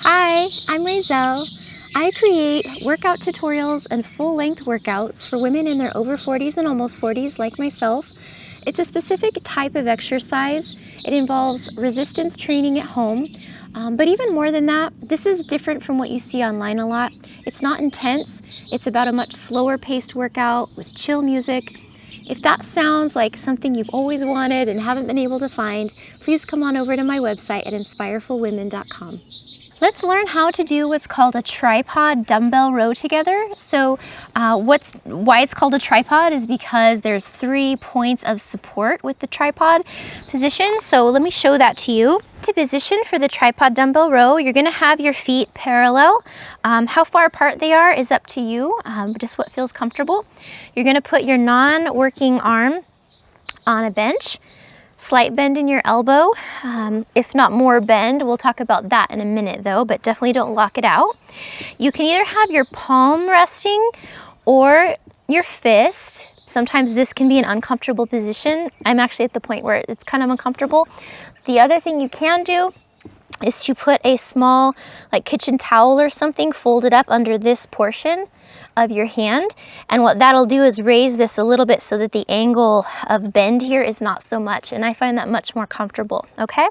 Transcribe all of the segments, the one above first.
Hi, I'm Razel. I create workout tutorials and full-length workouts for women in their over 40s and almost 40s like myself. It's a specific type of exercise. It involves resistance training at home. But even more than that, this is different from what you see online a lot. It's not intense. It's about a much slower paced workout with chill music. If that sounds like something you've always wanted and haven't been able to find, please come on over to my website at inspirefulwomen.com. Let's learn how to do what's called a tripod dumbbell row together. So why it's called a tripod is because there's 3 points of support with the tripod position. So let me show that to you. To position for the tripod dumbbell row, you're gonna have your feet parallel. How far apart they are is up to you, just what feels comfortable. You're gonna put your non-working arm on a bench. Slight bend in your elbow, if not more bend. We'll talk about that in a minute though, but definitely don't lock it out. You can either have your palm resting or your fist. Sometimes this can be an uncomfortable position. I'm actually at the point where it's kind of uncomfortable. The other thing you can do is to put a small like kitchen towel or something folded up under this portion of your hand, and what that'll do is raise this a little bit so that the angle of bend here is not so much, and I find that much more comfortable. Okay,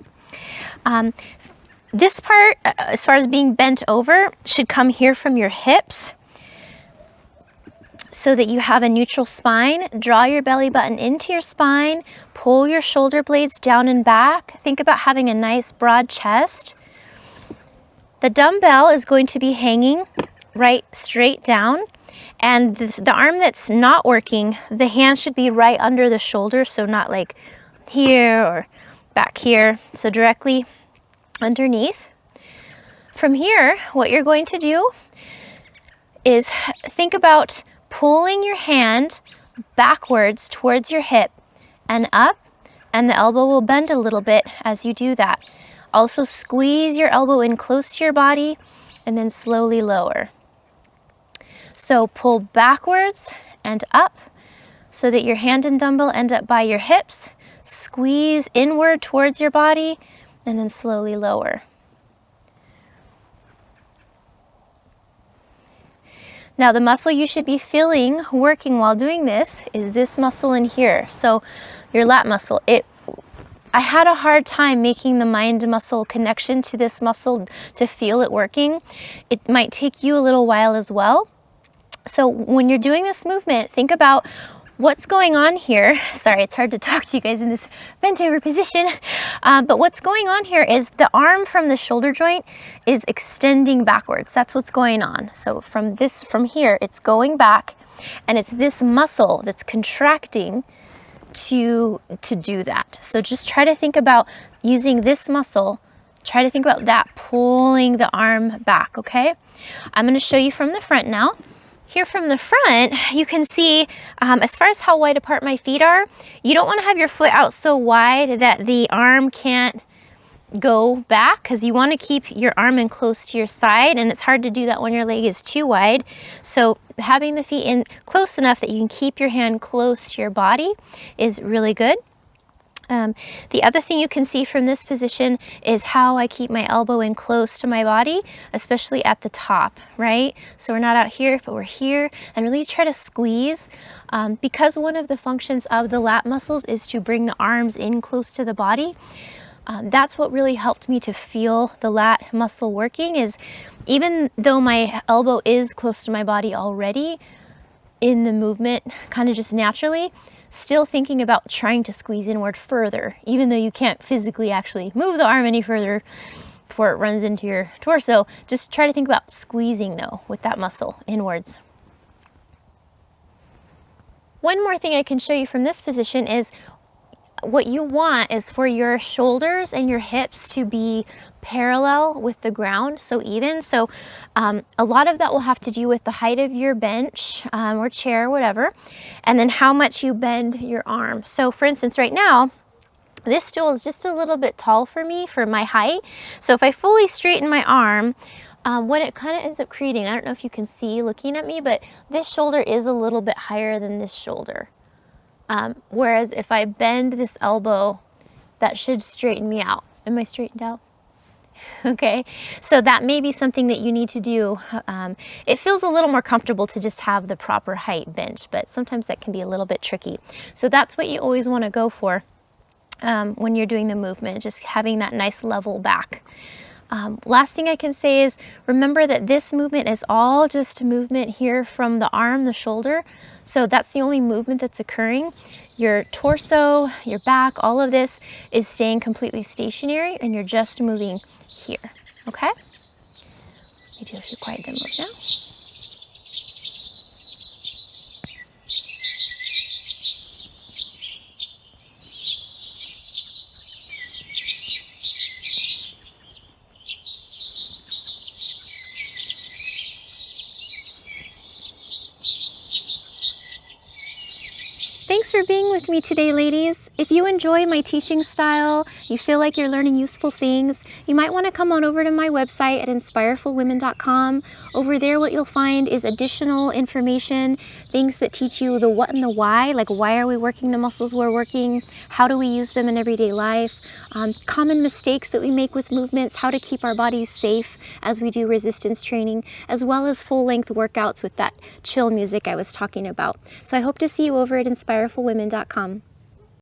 this part, as far as being bent over, should come here from your hips so that you have a neutral spine. Draw your belly button into your spine, pull your shoulder blades down and back. Think about having a nice broad chest. The dumbbell is going to be hanging right straight down, and the arm that's not working, the hand should be right under the shoulder, so not like here or back here, so directly underneath. From here, what you're going to do is think about pulling your hand backwards towards your hip and up, and the elbow will bend a little bit as you do that. Also squeeze your elbow in close to your body and then slowly lower. So pull backwards and up so that your hand and dumbbell end up by your hips. Squeeze inward towards your body and then slowly lower. Now the muscle you should be feeling working while doing this is this muscle in here. So your lat muscle. I had a hard time making the mind muscle connection to this muscle to feel it working. It might take you a little while as well. So when you're doing this movement, think about what's going on here. Sorry, it's hard to talk to you guys in this bent over position. But what's going on here is the arm from the shoulder joint is extending backwards. That's what's going on. So from here, it's going back, and it's this muscle that's contracting to do that. So just try to think about using this muscle. Try to think about that pulling the arm back, okay? I'm gonna show you from the front now. Here from the front, you can see as far as how wide apart my feet are, you don't want to have your foot out so wide that the arm can't go back, because you want to keep your arm in close to your side, and it's hard to do that when your leg is too wide. So having the feet in close enough that you can keep your hand close to your body is really good. The other thing you can see from this position is how I keep my elbow in close to my body, especially at the top, right? So we're not out here, but we're here, and really try to squeeze. Because one of the functions of the lat muscles is to bring the arms in close to the body. That's what really helped me to feel the lat muscle working, is even though my elbow is close to my body already in the movement, kind of just naturally, still thinking about trying to squeeze inward further, even though you can't physically actually move the arm any further before it runs into your torso. Just try to think about squeezing though with that muscle inwards. One more thing I can show you from this position is what you want is for your shoulders and your hips to be parallel with the ground, so even. So a lot of that will have to do with the height of your bench or chair, whatever, and then how much you bend your arm. So for instance, right now, this stool is just a little bit tall for me for my height. So if I fully straighten my arm, what it kind of ends up creating, I don't know if you can see looking at me, but this shoulder is a little bit higher than this shoulder. Whereas if I bend this elbow, that should straighten me out. Am I straightened out? Okay, so that may be something that you need to do. It feels a little more comfortable to just have the proper height bench, but sometimes that can be a little bit tricky. So that's what you always want to go for when you're doing the movement, just having that nice level back. Last thing I can say is remember that this movement is all just movement here from the arm, the shoulder. So that's the only movement that's occurring. Your torso, your back, all of this is staying completely stationary and you're just moving here, okay? Let me do a few quiet demos now. Thanks for being with me today, ladies. If you enjoy my teaching style, you feel like you're learning useful things, you might want to come on over to my website at inspirefulwomen.com. Over there, what you'll find is additional information, things that teach you the what and the why, like why are we working the muscles we're working, how do we use them in everyday life, common mistakes that we make with movements, how to keep our bodies safe as we do resistance training, as well as full-length workouts with that chill music I was talking about. So I hope to see you over at inspirefulwomen.com.